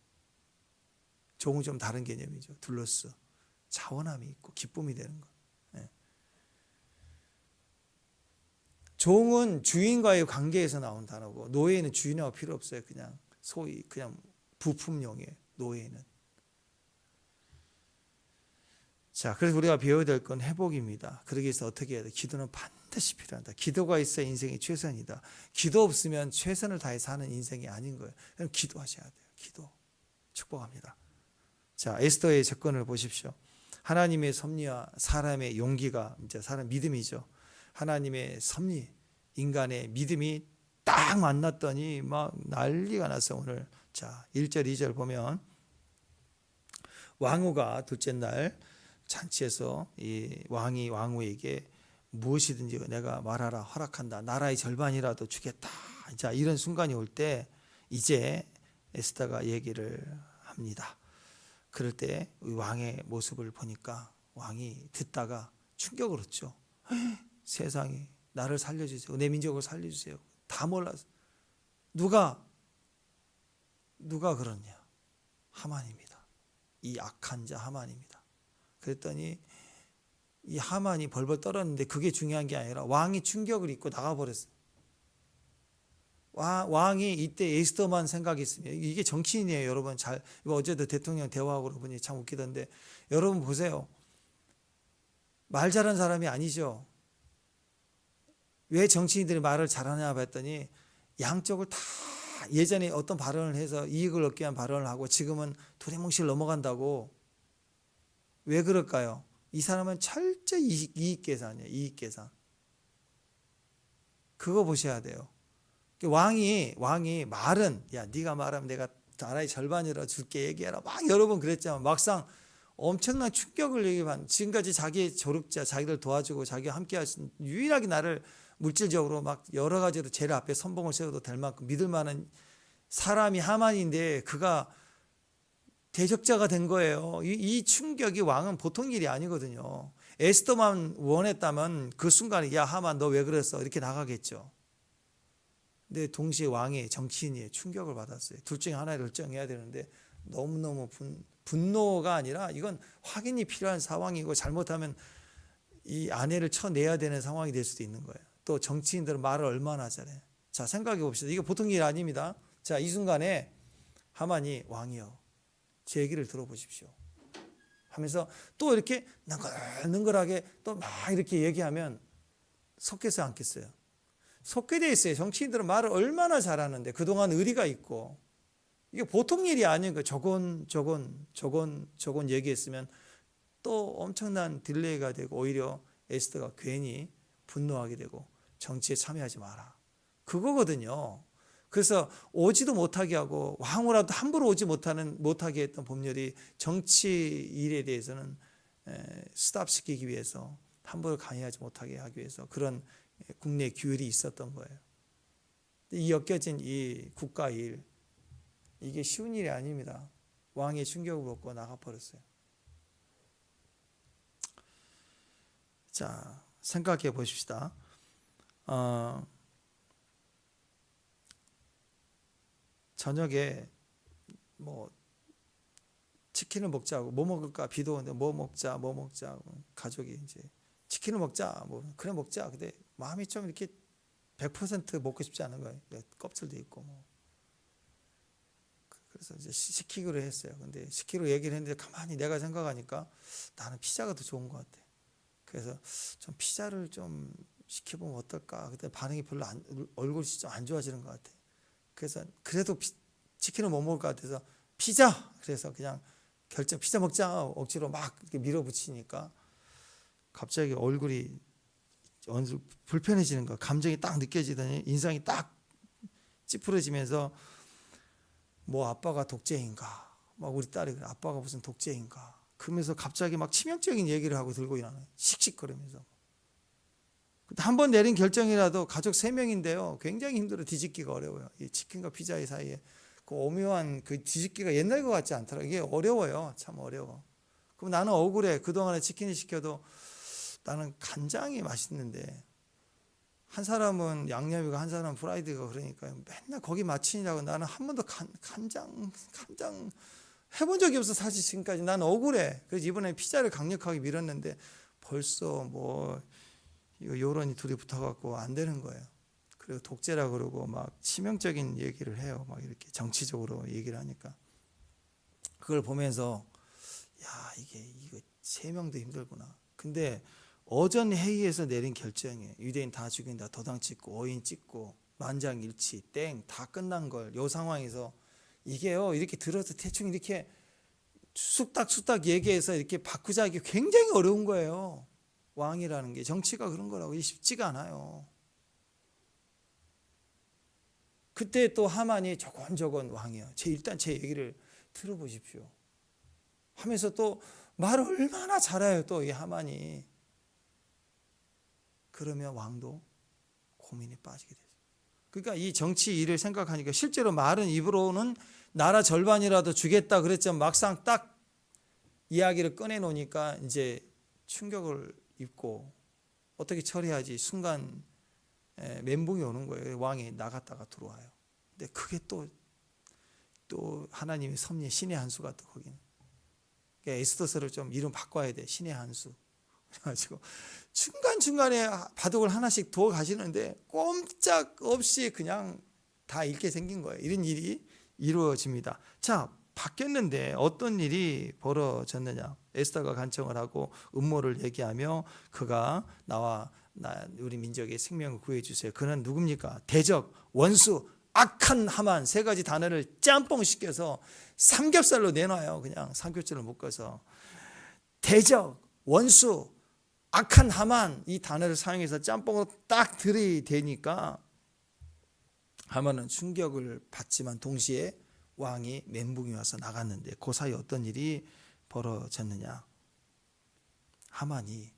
종은 좀 다른 개념이죠. 둘러스. 자원함이 있고 기쁨이 되는 거. 종은 주인과의 관계에서 나온 단어고, 노예는 주인하고 필요 없어요. 그냥 소위 그냥 부품용이에요. 노예는. 자, 그래서 우리가 배워야 될 건 회복입니다. 그러기 위해서 어떻게 해야 돼? 기도는 반드시 필요하다. 기도가 있어야 인생이 최선이다. 기도 없으면 최선을 다해 사는 인생이 아닌 거예요. 그럼 기도하셔야 돼요. 기도. 축복합니다. 자, 에스더의 접근을 보십시오. 하나님의 섭리와 사람의 용기가 이제 사람 믿음이죠. 하나님의 섭리, 인간의 믿음이 딱 만났더니 막 난리가 났어 오늘. 자, 1절 2절 보면, 왕후가 둘째 날 잔치에서 이 왕이 왕후에게 무엇이든지 내가 말하라, 허락한다, 나라의 절반이라도 주겠다. 자, 이런 순간이 올 때 이제 에스더가 얘기를 합니다. 그럴 때 왕의 모습을 보니까 왕이 듣다가 충격을 얻죠. 세상에, 나를 살려주세요. 내 민족을 살려주세요. 다 몰라서. 누가 그러냐? 하만입니다. 이 악한 자 하만입니다. 그랬더니 이 하만이 벌벌 떨었는데 그게 중요한 게 아니라 왕이 충격을 입고 나가버렸어요. 왕이 이때 에스더만 생각했으면, 이게 정치인이에요. 여러분, 어제도 대통령 대화하고 보니 참 웃기던데, 여러분 보세요. 말 잘하는 사람이 아니죠. 왜 정치인들이 말을 잘하냐 봤더니 양쪽을 다, 예전에 어떤 발언을 해서 이익을 얻기 위한 발언을 하고 지금은 두리뭉실 넘어간다고. 왜 그럴까요? 이 사람은 철저히 이익 계산이에요. 이익 계산. 그거 보셔야 돼요. 왕이 말은, 야, 네가 말하면 내가 나라의 절반이라 줄게, 얘기해라, 막 여러 번 그랬지만 막상 엄청난 충격을 얘기한, 지금까지 자기의 조력자, 자기를 도와주고 자기와 함께 하신, 유일하게 나를 물질적으로 막 여러 가지로 제일 앞에 선봉을 세워도 될 만큼 믿을 만한 사람이 하만인데 그가 대적자가 된 거예요. 이 충격이, 왕은 보통 일이 아니거든요. 에스더만 원했다면 그 순간에, 야, 하만 너 왜 그랬어? 이렇게 나가겠죠. 근데 동시에 왕이 정치인이 충격을 받았어요. 둘 중에 하나를 결정해야 되는데 너무너무 분노가 아니라 이건 확인이 필요한 상황이고, 잘못하면 이 아내를 쳐내야 되는 상황이 될 수도 있는 거예요. 또 정치인들은 말을 얼마나 잘해. 자, 생각해 봅시다. 이게 보통 일이 아닙니다. 자, 이 순간에 하만이, 왕이요, 제 얘기를 들어보십시오 하면서 또 이렇게 능글능글하게 또 막 이렇게 얘기하면 속겠어요, 않겠어요? 속게 돼 있어요. 정치인들은 말을 얼마나 잘하는데, 그동안 의리가 있고. 이게 보통 일이 아닌 거예요. 저건 얘기했으면 또 엄청난 딜레이가 되고 오히려 에스더가 괜히 분노하게 되고 정치에 참여하지 마라. 그거거든요. 그래서 오지도 못하게 하고 왕후라도 함부로 오지 못하게 했던 법률이 정치 일에 대해서는 스탑시키기 위해서 함부로 강요하지 못하게 하기 위해서 그런 국내 규율이 있었던 거예요. 이 엮여진 이 국가 일, 이게 쉬운 일이 아닙니다. 왕의 충격을 받고 나가버렸어요. 자, 생각해 보십시다. 저녁에 뭐 치킨을 먹자고, 뭐 먹을까, 비도 오는데 뭐 먹자 가족이 이제 치킨을 먹자, 뭐 그래 먹자. 근데 마음이 좀 이렇게 100% 먹고 싶지 않은 거예요. 껍질도 있고 뭐. 그래서 이제 시키기로 했어요. 근데 시키기로 얘기를 했는데 가만히 내가 생각하니까 나는 피자가 더 좋은 것 같아. 그래서 좀 피자를 좀 시켜보면 어떨까. 그때 반응이 별로 얼굴이 좀 안 좋아지는 것 같아. 그래서 그래도 치킨을 못 먹을 것 같아서 피자. 그래서 그냥 결정 피자 먹자. 억지로 막 이렇게 밀어붙이니까 갑자기 얼굴이 불편해지는 거, 감정이 딱 느껴지더니 인상이 딱 찌푸러지면서 뭐 아빠가 독재인가, 막 우리 딸이 그래, 아빠가 무슨 독재인가, 그러면서 갑자기 막 치명적인 얘기를 하고 들고 일어나요. 씩씩거리면서. 한 번 내린 결정이라도 가족 3명인데요 굉장히 힘들어. 뒤집기가 어려워요. 이 치킨과 피자의 사이에 그 오묘한 그 뒤집기가 옛날 것 같지 않더라고요. 이게 어려워요. 참 어려워. 그럼 나는 억울해. 그동안에 치킨을 시켜도 나는 간장이 맛있는데 한 사람은 양념이고 한 사람은 프라이드가, 그러니까 맨날 거기 맞추느라고 나는 한 번도 간장 해본 적이 없어. 사실 지금까지. 난 억울해. 그래서 이번에 피자를 강력하게 밀었는데 벌써 뭐 이거 요런이 둘이 붙어갖고 안 되는 거예요. 그리고 독재라 그러고 막 치명적인 얘기를 해요. 막 이렇게 정치적으로 얘기를 하니까 그걸 보면서 야, 이거 3명도 힘들구나. 근데 어전 회의에서 내린 결정이에요. 유대인 다 죽인다, 도당 찍고 어인 찍고 만장일치 땡 다 끝난 걸 요 상황에서 이게요 이렇게 들어서 대충 이렇게 쑥닥 얘기해서 이렇게 바꾸자, 이게 굉장히 어려운 거예요. 왕이라는 게 정치가 그런 거라고. 쉽지가 않아요. 그때 또 하만이 조곤조곤 왕이에요. 일단 제 얘기를 들어보십시오 하면서 또 말을 얼마나 잘해요 또 이 하만이. 그러면 왕도 고민에 빠지게 되죠. 그러니까 이 정치 일을 생각하니까 실제로 말은 입으로는 나라 절반이라도 주겠다 그랬지만 막상 딱 이야기를 꺼내놓으니까 이제 충격을 입고 어떻게 처리하지 순간 멘붕이 오는 거예요. 왕이 나갔다가 들어와요. 근데 그게 또 하나님의 섭리, 신의 한 수가 또 거기는. 그러니까 에스더서를 좀 이름 바꿔야 돼. 신의 한 수. 그래가지고 중간중간에 바둑을 하나씩 두어 가시는데 꼼짝없이 그냥 다 잃게 생긴 거예요. 이런 일이 이루어집니다. 자, 바뀌었는데 어떤 일이 벌어졌느냐. 에스더가 간청을 하고 음모를 얘기하며 그가 우리 민족의 생명을 구해주세요. 그는 누굽니까? 대적, 원수, 악한 하만, 3가지 단어를 짬뽕시켜서 삼겹살로 내놔요. 그냥 삼겹살을 묶어서 대적, 원수, 악한 하만, 이 단어를 사용해서 짬뽕으로 딱 들이대니까 하만은 충격을 받지만 동시에 왕이 멘붕이 와서 나갔는데 그 사이 어떤 일이 벌어졌느냐. 하만이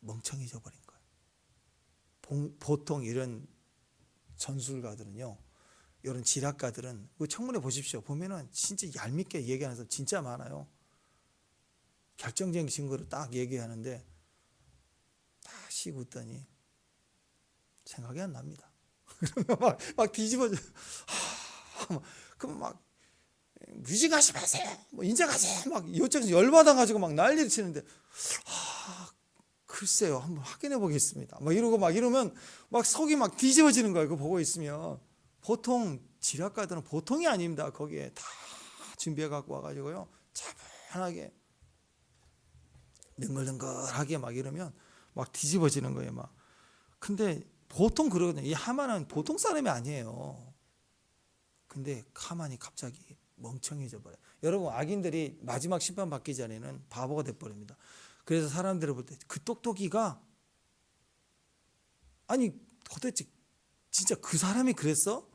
멍청해져 버린 거예요. 보통 이런 전술가들은요, 이런 지략가들은 청문회 보십시오. 보면은 진짜 얄밉게 얘기하는 사람 진짜 많아요. 결정적인 증거를 딱 얘기하는데 다시 웃더니 생각이 안 납니다. 그러면 막 뒤집어져. 그럼 막 무직하지 마세요. 뭐 인정하세요. 막 이쪽에서 열받아가지고 막 난리를 치는데 글쎄요, 한번 확인해 보겠습니다. 막 이러고 막 이러면 막 속이 막 뒤집어지는 거예요. 그거 보고 있으면. 보통 지략가들은 보통이 아닙니다. 거기에 다 준비해 갖고 와가지고요, 차분하게 능글능글하게 막 이러면 막 뒤집어지는 거예요. 막. 근데 보통 그러거든요. 이 하만은 보통 사람이 아니에요. 근데 하만이 갑자기 멍청해져 버려요. 여러분, 악인들이 마지막 심판 받기 전에는 바보가 돼 버립니다. 그래서 사람들을 볼 때 그 똑똑이가 아니 도대체 진짜 그 사람이 그랬어?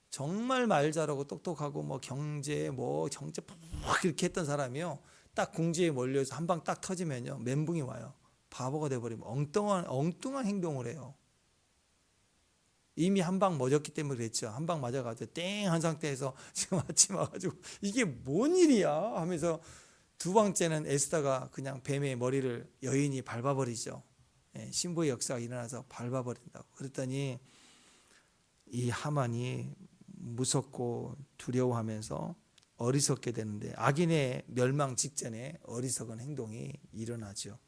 정말 말 잘하고 똑똑하고 뭐 경제 막 이렇게 했던 사람이요. 딱 궁지에 몰려서 한 방 딱 터지면요. 멘붕이 와요. 바보가 돼버리면 엉뚱한 행동을 해요. 이미 한 방 맞았기 때문에 그랬죠. 한 방 맞아가지고 땡 한 상태에서 지금 아침 와가지고 이게 뭔 일이야 하면서 두 번째는 에스더가 그냥 뱀의 머리를 여인이 밟아버리죠. 신부의 역사가 일어나서 밟아버린다고. 그랬더니 이 하만이 무섭고 두려워하면서 어리석게 되는데 악인의 멸망 직전에 어리석은 행동이 일어나죠.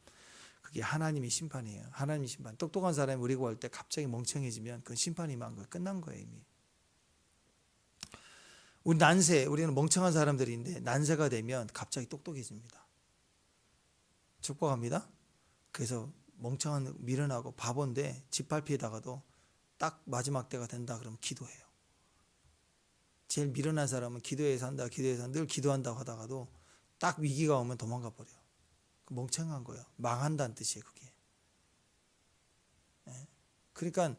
그게 하나님의 심판이에요. 하나님의 심판. 똑똑한 사람이 우리 구할 때 갑자기 멍청해지면 그건 심판이 임한 거예요. 끝난 거예요 이미. 우리는 멍청한 사람들인데 난세가 되면 갑자기 똑똑해집니다. 축복합니다. 그래서 멍청한 미련하고 바본데 짓밟히다가도 딱 마지막 때가 된다 그러면 기도해요. 제일 미련한 사람은 기도해서 한다 늘 기도한다고 하다가도 딱 위기가 오면 도망가 버려요. 멍청한 거예요. 망한다는 뜻이에요 그게. 그러니까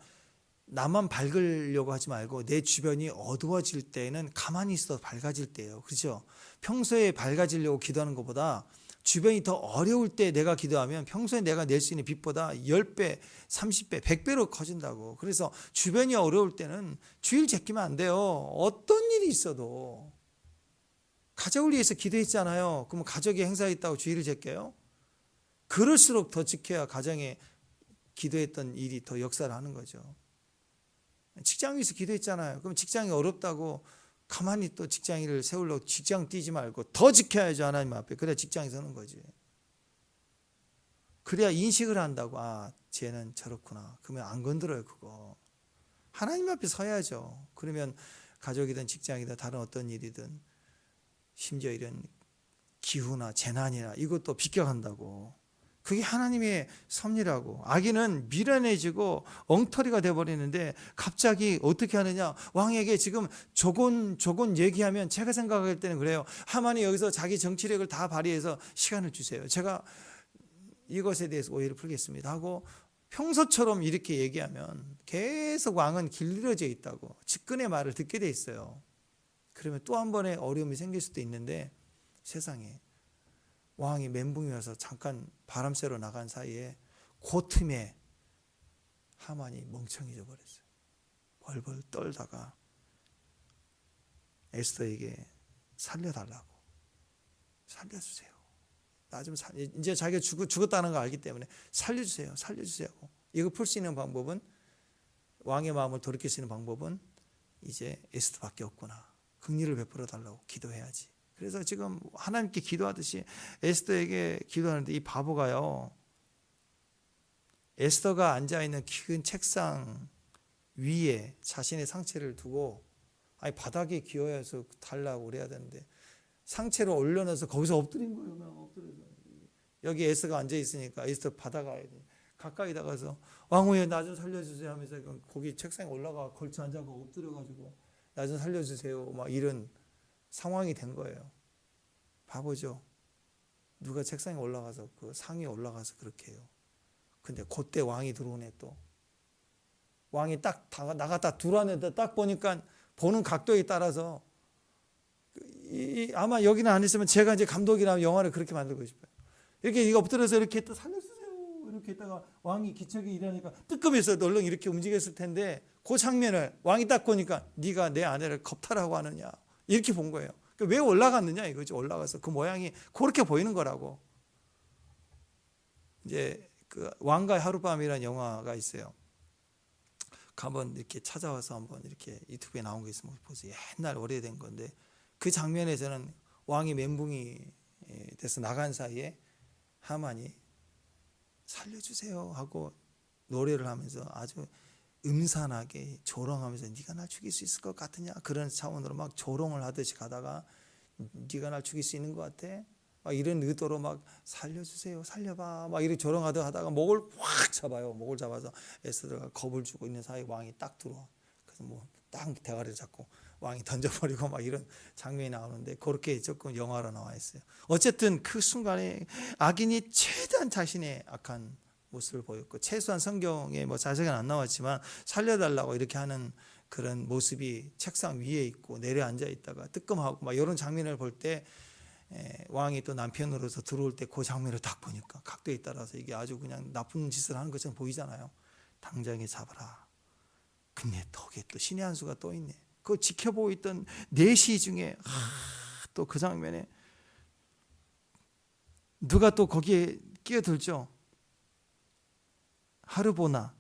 나만 밝으려고 하지 말고 내 주변이 어두워질 때는 가만히 있어도 밝아질 때예요. 그렇죠? 평소에 밝아지려고 기도하는 것보다 주변이 더 어려울 때 내가 기도하면 평소에 내가 낼 수 있는 빛보다 10배, 30배, 100배로 커진다고. 그래서 주변이 어려울 때는 주일 제끼면 안 돼요. 어떤 일이 있어도. 가족을 위해서 기도했잖아요. 그러면 가족이 행사에 있다고 주일을 제껴요? 그럴수록 더 지켜야 가정에 기도했던 일이 더 역사를 하는 거죠. 직장 위해서 기도했잖아요. 그럼 직장이 어렵다고 가만히 또 직장 일을 세우려고 직장 뛰지 말고 더 지켜야죠. 하나님 앞에. 그래야 직장에 서는 거지. 그래야 인식을 한다고. 아, 쟤는 저렇구나. 그러면 안 건드려요 그거. 하나님 앞에 서야죠. 그러면 가족이든 직장이든 다른 어떤 일이든 심지어 이런 기후나 재난이나 이것도 비껴간다고. 그게 하나님의 섭리라고. 악인은 미련해지고 엉터리가 돼버리는데 갑자기 어떻게 하느냐. 왕에게 지금 조곤 얘기하면 제가 생각할 때는 그래요. 하만이 여기서 자기 정치력을 다 발휘해서 시간을 주세요. 제가 이것에 대해서 오해를 풀겠습니다 하고 평소처럼 이렇게 얘기하면 계속 왕은 길들여져 있다고. 측근의 말을 듣게 돼 있어요. 그러면 또 한 번의 어려움이 생길 수도 있는데 세상에 왕이 멘붕이 와서 잠깐 바람 쐬러 나간 사이에 그 틈에 하만이 멍청해져 버렸어요. 벌벌 떨다가 에스더에게 살려달라고. 살려주세요. 나 좀 이제 자기가 죽었다는 걸 알기 때문에 살려주세요. 이거 풀 수 있는 방법은 왕의 마음을 돌이킬 수 있는 방법은 이제 에스더밖에 없구나. 긍휼을 베풀어 달라고 기도해야지. 그래서 지금 하나님께 기도하듯이 에스더에게 기도하는데 이 바보가요. 에스더가 앉아있는 큰 책상 위에 자신의 상체를 두고 아니 바닥에 기어서 달라고 그래야 되는데 상체를 올려놔서 거기서 엎드린 거예요. 엎드려서. 여기 에스더가 앉아있으니까 에스더 받아가야 돼. 가까이 나가서 왕후에 나 좀 살려주세요 하면서 거기 책상에 올라가 걸쳐 앉아서 엎드려가지고 나 좀 살려주세요 막 이런 상황이 된 거예요. 바보죠. 누가 책상에 올라가서 그 상위에 올라가서 그렇게 해요. 근데 그때 왕이 들어오네 또. 왕이 딱 나갔다 들어왔는데 딱 보니까 보는 각도에 따라서 아마 여기는 안 있으면 제가 이제 감독이라면 영화를 그렇게 만들고 싶어요. 이렇게 엎드려서 이렇게 또 살려주세요 이렇게 했다가 왕이 기척이 일하니까 뜨끔해서 얼른 이렇게 움직였을 텐데 그 장면을 왕이 딱 보니까 네가 내 아내를 겁탈하고 하느냐 이렇게 본 거예요. 왜 올라갔느냐 이거죠. 올라가서 그 모양이 그렇게 보이는 거라고. 이제 그 왕가의 하룻밤이라는 영화가 있어요. 한번 이렇게 찾아와서 한번 이렇게 유튜브에 나온 게 있으면 보세요. 옛날 오래된 건데 그 장면에서는 왕이 멘붕이 돼서 나간 사이에 하만이 살려주세요 하고 노래를 하면서 아주 음산하게 조롱하면서 네가 날 죽일 수 있을 것 같으냐 그런 차원으로 막 조롱을 하듯이 가다가 네가 날 죽일 수 있는 것 같아? 막 이런 의도로 막 살려주세요 살려봐 막 이렇게 조롱하다가 목을 확 잡아요. 목을 잡아서 에스더가 겁을 주고 있는 사이에 왕이 딱 들어와. 그래서 뭐 딱 대가리를 잡고 왕이 던져버리고 막 이런 장면이 나오는데 그렇게 조금 영화로 나와 있어요. 어쨌든 그 순간에 악인이 최대한 자신의 악한 모습을 보였고, 최소한 성경에 뭐 자세히는 안 나왔지만 살려달라고 이렇게 하는 그런 모습이 책상 위에 있고 내려앉아 있다가 뜨끔하고 막 이런 장면을 볼 때, 왕이 또 남편으로서 들어올 때 그 장면을 딱 보니까 각도에 따라서 이게 아주 그냥 나쁜 짓을 하는 것처럼 보이잖아요. 당장에 잡아라. 근데 거기에 또 신의 한 수가 또 있네. 그 지켜보고 있던 내시 중에 또 그 장면에 누가 또 거기에 끼어들죠. 하르보나.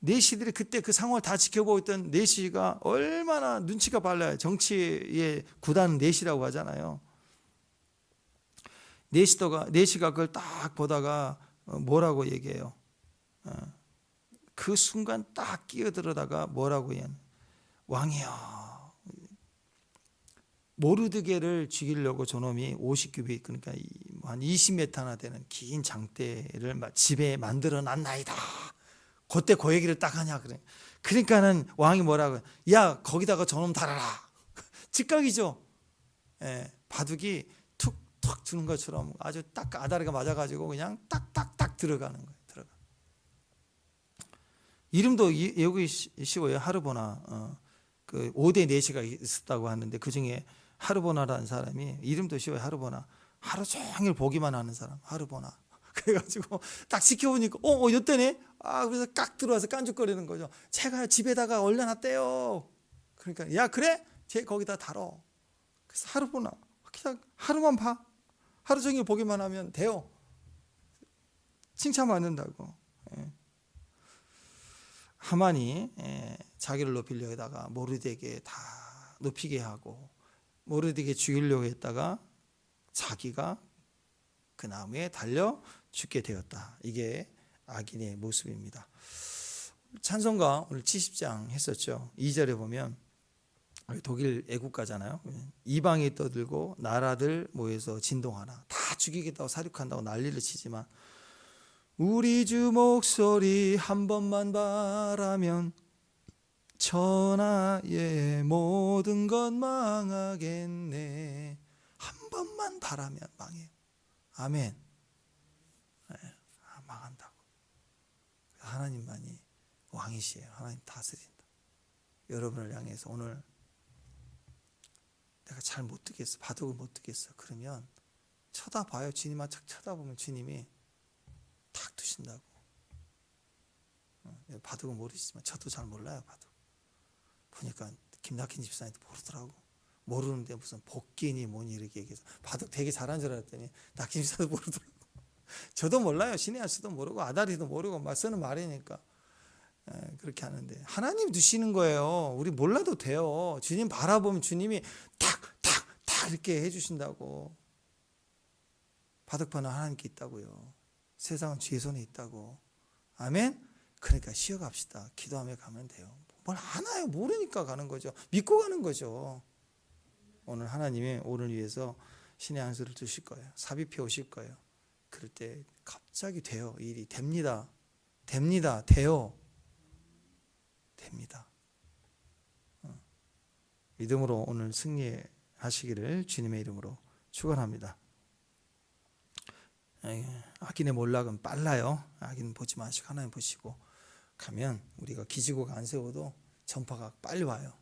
내시들이 그때 그 상황을 다 지켜보고 있던 내시가 얼마나 눈치가 빨라요. 정치의 구단 내시라고 하잖아요. 내시가 그걸 딱 보다가 뭐라고 얘기해요. 그 순간 딱 끼어들어다가 뭐라고 해요. 왕이여, 모르드게를 죽이려고 저놈이 50규빗, 그러니까 한 20m나 되는 긴 장대를 집에 만들어 놨나이다. 그때 그 얘기를 딱 하냐 그래. 그러니까는 왕이 뭐라고, 야 거기다가 저놈 달아라. 즉각이죠. 바둑이 툭툭 주는 것처럼 아주 딱 아다리가 맞아가지고 그냥 딱딱딱 들어가는 거예요. 이름도 여기 쉬워요. 하르보나. 그 5대 내시가 있었다고 하는데 그 중에 하르보나라는 사람이 이름도 쉬워요. 하르보나. 하루 종일 보기만 하는 사람. 하르보나. 그래가지고 딱 지켜보니까 이때네. 그래서 깍 들어와서 깐죽거리는 거죠. 제가 집에다가 올려놨대요. 그러니까 야 그래? 쟤 거기다 달어. 그래서 하르보나. 그냥 하루만 봐. 하루 종일 보기만 하면 돼요. 칭찬받는다고. 하만이 자기를 높이려 하다가 모르드게에 다 높이게 하고, 모르드게 죽이려고 했다가 자기가 그 나무에 달려 죽게 되었다. 이게 악인의 모습입니다. 찬송가 오늘 70장 했었죠. 2절에 보면 독일 애국가잖아요. 이방이 떠들고 나라들 모여서 진동하나. 다 죽이겠다고 사륙한다고 난리를 치지만 우리 주 목소리 한 번만 바라면 천하의 모든 것 망하겠네. 한 번만 바라면 망해요. 아멘. 망한다고. 하나님만이 왕이시에요. 하나님 다스린다. 여러분을 향해서 오늘 내가 잘 못 듣겠어, 바둑을 못 듣겠어, 그러면 쳐다봐요. 주님만 착 쳐다보면 주님이 탁 두신다고. 바둑은 모르시지만 저도 잘 몰라요. 바둑 보니까 김낙힌 집사님도 모르더라고. 모르는데 무슨 복귀니 뭐니 이렇게 얘기해서 바둑 되게 잘하는 줄 알았더니 낙힌 집사도 모르더라고. 저도 몰라요. 신의 한 수도 모르고 아다리도 모르고 막 쓰는 말이니까 그렇게 하는데 하나님 두시는 거예요. 우리 몰라도 돼요. 주님 바라보면 주님이 탁탁탁 이렇게 해주신다고. 바둑판은 하나님께 있다고요. 세상은 주의 손에 있다고. 아멘. 그러니까 쉬어갑시다. 기도하며 가면 돼요. 뭘 아나요? 모르니까 가는 거죠. 믿고 가는 거죠. 오늘 하나님이 오늘 위해서 신의 한 수를 주실 거예요. 삽입해 오실 거예요. 그럴 때 갑자기 돼요. 일이 됩니다. 돼요. 됩니다. 믿음으로 오늘 승리하시기를 주님의 이름으로 축원합니다. 악인의 몰락은 빨라요. 악인 보지 마시고 하나님 보시고 가면 우리가 기지고가 안 세워도 전파가 빨리 와요.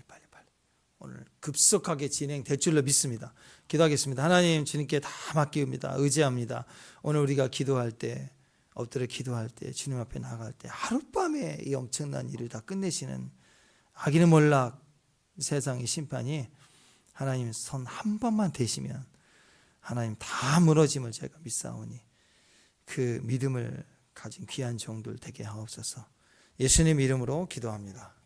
빨리. 오늘 급속하게 진행될 줄로 믿습니다. 기도하겠습니다. 하나님, 주님께 다 맡깁니다. 의지합니다. 오늘 우리가 기도할 때, 엎드려 기도할 때, 주님 앞에 나갈 때 하룻밤에 이 엄청난 일을 다 끝내시는 악인의 몰락, 세상의 심판이 하나님 손 한 번만 대시면 하나님 다 무너짐을 제가 믿사오니 그 믿음을 가진 귀한 종들 되게 하옵소서. 예수님 이름으로 기도합니다.